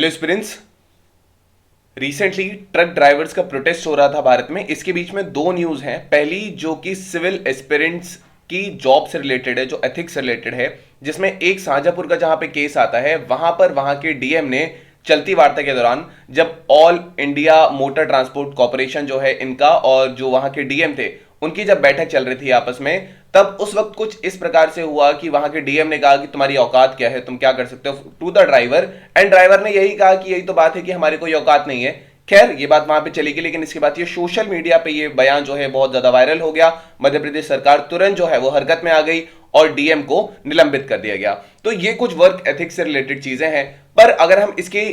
Hello स्प्रिंस। Recently truck drivers का protest हो रहा था भारत में। इसके बीच में दो न्यूज हैं। पहली जो कि सिविल एस्पिरेंट्स की जॉब से रिलेटेड है, जो एथिक्स से रिलेटेड है, जिसमें एक शाहजहांपुर का जहां पे केस आता है, वहां पर वहां के डीएम ने चलती वार्ता के दौरान, जब all India Motor transport corporation जो है इनका और जो वहां के डीएम थे उनकी जब बैठक चल रही थी आपस में, तब उस वक्त कुछ इस प्रकार से हुआ कि वहां के डीएम ने कहा कि तुम्हारी औकात क्या है, तुम क्या कर सकते हो, to the driver. And driver ने यही कहा कि यही तो बात है कि हमारी कोई औकात नहीं है। खैर, ये बात वहां पे चली गई, लेकिन इसके बाद ये सोशल मीडिया पे ये बयान जो है बहुत ज्यादा वायरल हो गया। मध्य प्रदेश सरकार तुरंत जो है वो हरकत में आ गई और डीएम को निलंबित कर दिया गया। तो ये कुछ वर्क एथिक्स से रिलेटेड चीजें हैं। पर अगर हम इसकी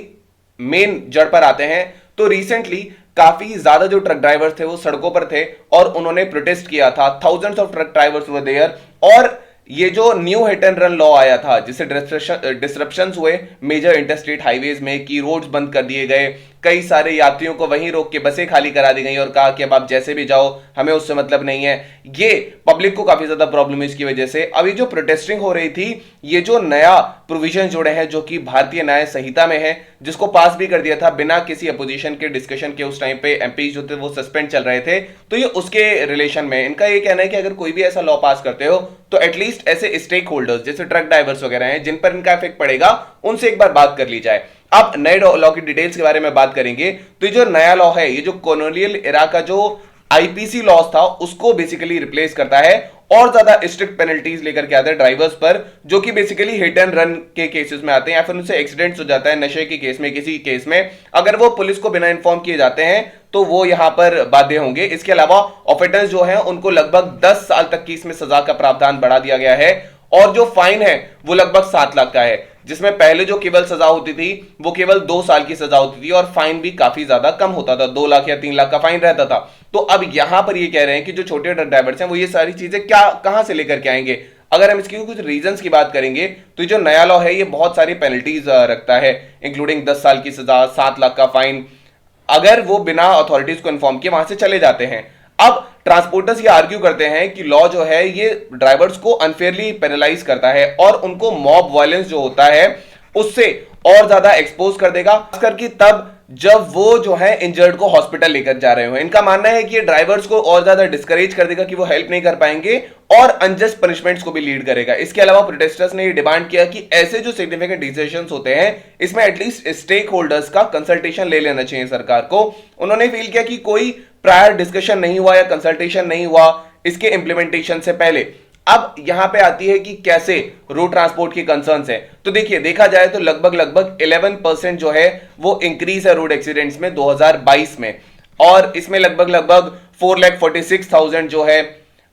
मेन जड़ पर आते हैं तो रिसेंटली काफी ज्यादा जो ट्रक ड्राइवर्स थे वो सड़कों पर थे और उन्होंने प्रोटेस्ट किया था। Thousands of truck drivers were there. और ये जो new hit and run law आया था, जिससे डिस्ट्रप्शंस हुए मेजर इंटरस्टेट हाईवेज में, कि रोड्स बंद कर दिए गए, कई सारे यात्रियों को वहीं रोक के बसें खाली करा दी गई और कहा कि अब आप जैसे भी जाओ, हमें उससे मतलब नहीं है। ये पब्लिक को काफी ज्यादा प्रॉब्लम है इसकी वजह से। अभी जो प्रोटेस्टिंग हो रही थी, ये जो नया प्रोविजन जोड़े हैं जो कि भारतीय न्याय संहिता में है, जिसको पास भी कर दिया था बिना किसी अपोजिशन के डिस्कशन के, उस टाइम पे एमपी जो थे वो सस्पेंड चल रहे थे, तो ये उसके रिलेशन में इनका ये कहना है कि अगर कोई भी ऐसा लॉ पास करते हो तो एटलीस्ट ऐसे स्टेक होल्डर्स जैसे ट्रक ड्राइवर्स वगैरह हैं जिन पर इनका इफेक्ट पड़ेगा, उनसे एक बार बात कर ली जाए। अब नए लॉ की डिटेल्स के बारे में बात करेंगे तो ये जो नया लॉ है, ये जो कॉलोनियल एरा का जो आईपीसी लॉस था उसको बेसिकली रिप्लेस करता है और ज्यादा स्ट्रिक्ट पेनल्टीज लेकर के आता है ड्राइवर्स पर, जो कि बेसिकली हिट एंड रन के केसेस में आते हैं या फिर उनसे एक्सीडेंट्स हो जाता है नशे के केस में, किसी केस में अगर वो पुलिस को बिना इन्फॉर्म किए जाते हैं तो वो यहां पर बाध्य होंगे। इसके अलावा ऑफेंडर्स जो है उनको लगभग 10 साल तक की इसमें सजा का प्रावधान बढ़ा दिया गया है और जो फाइन है वो लगभग 7 लाख का है, जिसमें पहले जो केवल सजा होती थी वो केवल 2 साल की सजा होती थी और फाइन भी काफी ज्यादा कम होता था, 2 लाख या 3 लाख का फाइन रहता था। तो अब यहां पर ये कह रहे हैं कि जो छोटे ट्रक ड्राइवर्स हैं वो ये सारी चीजें कहां से लेकर के आएंगे। अगर हम इसकी कुछ रीजंस की बात करेंगे तो जो नया लॉ है ये बहुत सारी पेनल्टीज रखता है, इंक्लूडिंग 10 साल की सजा, 7 लाख का फाइन, अगर वो बिना अथॉरिटीज को इन्फॉर्म किए वहां से चले जाते हैं। अब ट्रांसपोर्टर्स ये आर्ग्यू करते हैं कि लॉ जो है ये ड्राइवर्स को अनफेयरली पेनलाइज करता है और उनको मॉब वायलेंस जो होता है उससे और ज्यादा एक्सपोज कर देगा, खासकर कि तब जब वो जो है इंजर्ड को हॉस्पिटल लेकर जा रहे हो। इनका मानना है कि ये ड्राइवर्स को और ज्यादा डिस्करेज कर देगा कि वो हेल्प नहीं कर पाएंगे और अनजस्ट पनिशमेंट्स को भी लीड करेगा। इसके अलावा प्रोटेस्टर्स ने ये डिमांड किया कि ऐसे जो सिग्निफिकेंट डिसीजंस होते हैं इसमें एटलीस्ट स्टेक होल्डर्स का कंसल्टेशन ले लेना चाहिए सरकार को। उन्होंने फील किया कि कोई प्रायर डिस्कशन नहीं हुआ या कंसल्टेशन नहीं हुआ इसके इंप्लीमेंटेशन से पहले। अब यहां पे आती है कि कैसे रोड ट्रांसपोर्ट की कंसर्न्स है। तो देखिए, देखा जाए तो लगभग 11% जो है वो इंक्रीज है रोड एक्सीडेंट्स में 2022 में, और इसमें लगभग 4,46,000 जो है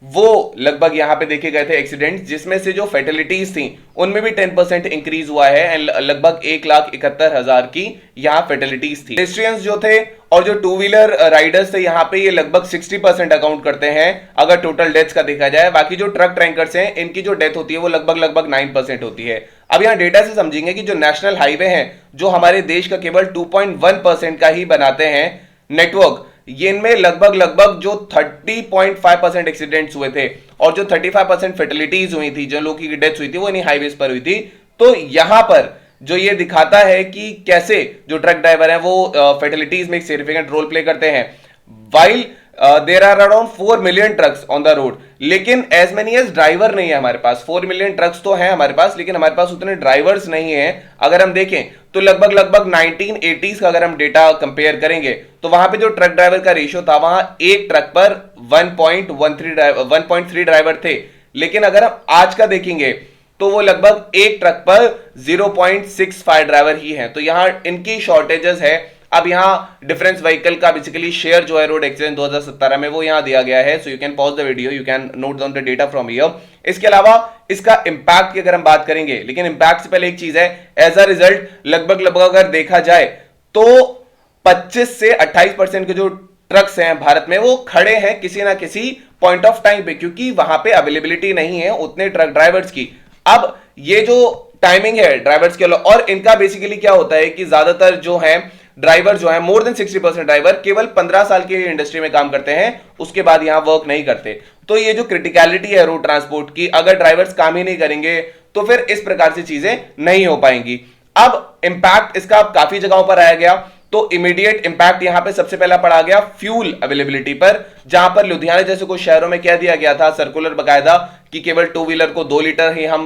वो लगभग यहां पे देखे गए थे एक्सीडेंट्स, जिसमें से जो फैटेलिटीज थी उनमें भी 10% इंक्रीज हुआ है एंड लगभग 1,71,000 की यहां फैटेलिटीज थी। पेडेस्ट्रियंस जो थे और जो टू व्हीलर राइडर्स थे यहां पे ये लगभग 60% अकाउंट करते हैं अगर टोटल डेथ्स का देखा जाए। बाकी जो ट्रक टैंकर्स हैं इनकी जो डेथ होती है वो लगभग 9% होती है। अब यहां डेटा से समझेंगे कि जो नेशनल हाईवे हैं जो हमारे देश का केवल 2.1% का ही बनाते हैं नेटवर्क, ये इनमें लगभग जो 30.5% एक्सीडेंट्स हुए थे और जो 35% फैटेलिटीज हुई थी, जो लोगों की डेथ हुई थी वो इन्हीं हाईवेज पर हुई थी। तो यहां पर जो ये दिखाता है कि कैसे जो ट्रक ड्राइवर है वो फैटेलिटीज में एक सिग्निफिकेंट रोल प्ले करते हैं। While there are around 4 million trucks on the road, लेकिन एज मेनी एज ड्राइवर नहीं है हमारे पास। 4 मिलियन ट्रक्स तो हैं हमारे पास, लेकिन हमारे पास उतने ड्राइवर्स नहीं है। अगर हम देखें तो लगभग 1980s का अगर हम डेटा कंपेयर करेंगे तो वहां पे जो ट्रक ड्राइवर का रेशियो था वहां एक ट्रक पर 1.3 ड्राइवर थे, लेकिन अगर हम आज का देखेंगे तो वो लगभग एक ट्रक पर 0.65 ड्राइवर ही हैं। तो यहां इनकी शॉर्टेजेस है। अब यहां डिफरेंस व्हीकल का बेसिकली शेयर जो है रोड एक्सीडेंट 2017 में वो यहां दिया गया है। So you can pause the video, you can note down the data from here. इसके अलावा इसका इंपैक्ट की अगर हम बात करेंगे, लेकिन इंपैक्ट से पहले एक चीज है, एज अ रिजल्ट लगभग अगर देखा जाए तो 25 से 28% के जो ट्रक्स हैं भारत में वो खड़े हैं किसी ना किसी पॉइंट ऑफ टाइम पे, क्योंकि वहां पे अवेलेबिलिटी नहीं है उतने ट्रक ड्राइवर्स की। अब ये जो टाइमिंग है ड्राइवर्स के और इनका बेसिकली क्या होता है कि ज्यादातर जो है ड्राइवर जो है मोर देन 60% ड्राइवर केवल 15 साल के इंडस्ट्री में काम करते हैं, उसके बाद यहां वर्क नहीं करते। तो ये जो क्रिटिकलिटी है रोड ट्रांसपोर्ट की, अगर ड्राइवर्स काम ही नहीं करेंगे तो फिर इस प्रकार से चीजें नहीं हो पाएंगी। अब इंपैक्ट इसका काफी जगहों पर आया गया, तो इमीडिएट इंपैक्ट यहां पे सबसे पहला पड़ा गया फ्यूल अवेलेबिलिटी पर, जहां पर लुधियाना जैसे कुछ शहरों में कह दिया गया था सर्कुलर बकायदा कि केवल 2 व्हीलर को 2 लीटर ही हम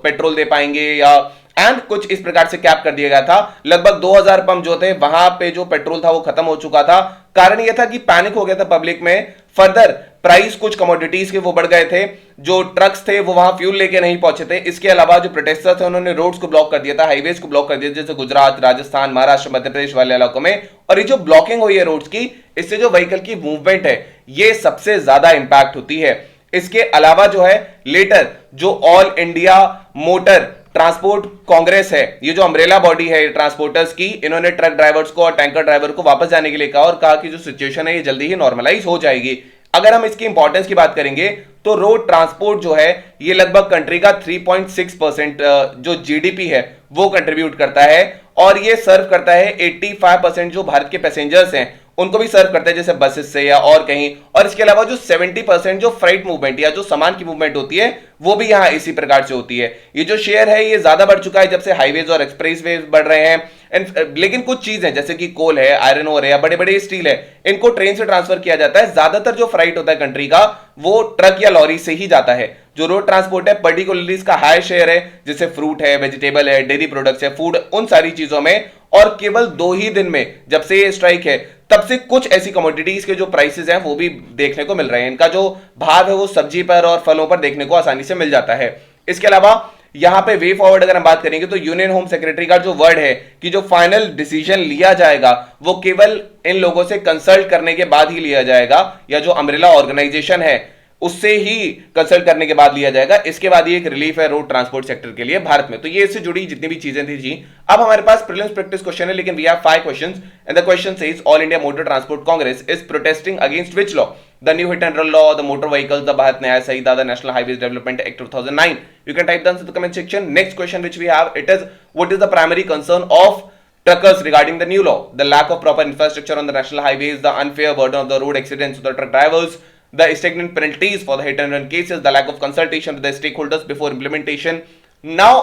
पेट्रोल दे पाएंगे, या एंड कुछ इस प्रकार से कैप कर दिया गया था। लगभग 2000 पंप जो थे वहां पे जो पेट्रोल था वो खत्म हो चुका था। कारण यह था कि पैनिक हो गया था पब्लिक में। फर्दर प्राइस कुछ कमोडिटीज के वो बढ़ गए थे, जो ट्रक्स थे वो वहां फ्यूल लेके नहीं पहुंचे थे। इसके अलावा जो प्रोटेस्टर्स थे उन्होंने रोड्स को ब्लॉक कर दिया था, हाईवेज को ब्लॉक कर दिया, जैसे गुजरात, राजस्थान, महाराष्ट्र, मध्य प्रदेश वाले इलाकों में। और ये जो ब्लॉकिंग हुई है रोड्स की, इससे जो व्हीकल की मूवमेंट है ये सबसे ज्यादा इंपैक्ट होती है। इसके अलावा जो है लेटर जो all India Motor Transport Congress है, ये जो अम्ब्रेला बॉडी है ट्रांसपोर्टर्स की, इन्होंने ट्रक ड्राइवर्स को और टैंकर ड्राइवर को वापस जाने के लिए कहा और कहा कि जो सिचुएशन है ये जल्दी ही नॉर्मलाइज हो जाएगी। अगर हम इसकी इंपॉर्टेंस की बात करेंगे तो रोड ट्रांसपोर्ट जो है ये लगभग कंट्री का 3.6% जो जीडीपी है वो कंट्रीब्यूट करता है, और ये सर्व करता है 85% जो भारत के पैसेंजर्स हैं उनको भी सर्व करता है, जैसे बसेस से या और कहीं। और इसके अलावा जो 70% जो फ्राइट मूवमेंट या जो सामान की मूवमेंट होती है वो भी यहां इसी प्रकार से होती है। ये जो शेयर है ये ज्यादा बढ़ चुका है जब से हाईवेज और एक्सप्रेस वे बढ़ रहे हैं। लेकिन कुछ चीज है जैसे कि कोल है, आयरन ओर है या बड़े बड़े स्टील है, इनको ट्रेन से ट्रांसफर किया जाता है। ज्यादातर जो फ्राइट होता है कंट्री का वो ट्रक या लॉरी से ही जाता है। जो रोड ट्रांसपोर्ट है पर्टिकुलरली इसका हाई शेयर है, जैसे फ्रूट है, वेजिटेबल है, डेयरी प्रोडक्ट्स है, फूड, उन सारी चीजों में। और केवल 2 ही दिन में जब से ये स्ट्राइक है तब से कुछ ऐसी कमोडिटीज के जो प्राइसेस हैं वो भी देखने को मिल रहे हैं। इनका जो भाव है वो सब्जी पर और फलों पर देखने को आसानी से मिल जाता है। इसके अलावा यहां पे वे फॉरवर्ड अगर हम बात करेंगे तो यूनियन होम सेक्रेटरी का जो वर्ड है कि जो फाइनल डिसीजन लिया जाएगा वो केवल इन लोगों से कंसल्ट करने के बाद ही लिया जाएगा, या जो अम्ब्रेला ऑर्गेनाइजेशन है उससे ही कंसल्ट करने के बाद लिया जाएगा। इसके बाद ये एक रिलीफ है रोड ट्रांसपोर्ट सेक्टर के लिए भारत में। तो ये इससे जुड़ी जितनी भी चीजें थी जी। अब हमारे पास प्रीलिम्स प्रैक्टिस क्वेश्चन है, लेकिन we have 5 questions and the question says All India Motor Transport Congress is protesting against which law? The new hit and run law, the motor vehicles, the Bharat Nyaya Sanhita, the National Highways Development Act 2009। You can type the answer in the comment section. Next question which we have, it is what is the primary concern of truckers regarding the new law? The lack of proper infrastructure on the national highways, the unfair burden of the road accidents to the truck drivers, the stagnant penalties for the hit and run cases, the lack of consultation with the stakeholders before implementation. Now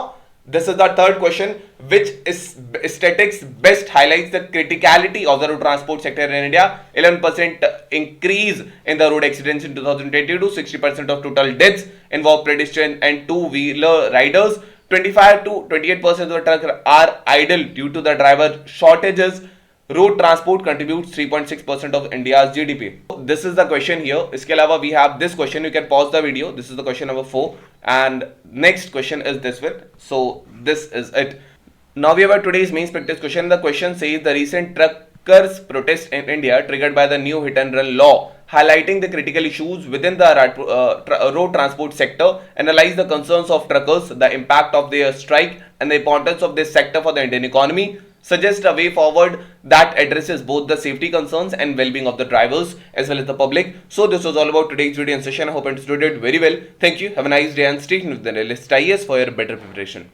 this is the third question, which is statistics best highlights the criticality of the road transport sector in India. 11% increase in the road accidents in 2022, 60% of total deaths involve pedestrian and 2-wheeler riders. 25 to 28% of the trucks are idle due to the driver shortages. Road transport contributes 3.6% of India's GDP. This is the question here. इसके अलावा we have this question. You can pause the video. This is the question number 4. And next question is this one. So this is it. Now we have today's main practice question. The question says the recent truckers protest in India triggered by the new hit and run law, highlighting the critical issues within the road transport sector, analyze the concerns of truckers, the impact of their strike, and the importance of this sector for the Indian economy. Suggest a way forward that addresses both the safety concerns and well-being of the drivers as well as the public. So this was all about today's video and session. I hope you understood it very well. Thank you. Have a nice day and stay tuned with the Analyst IAS for your better preparation.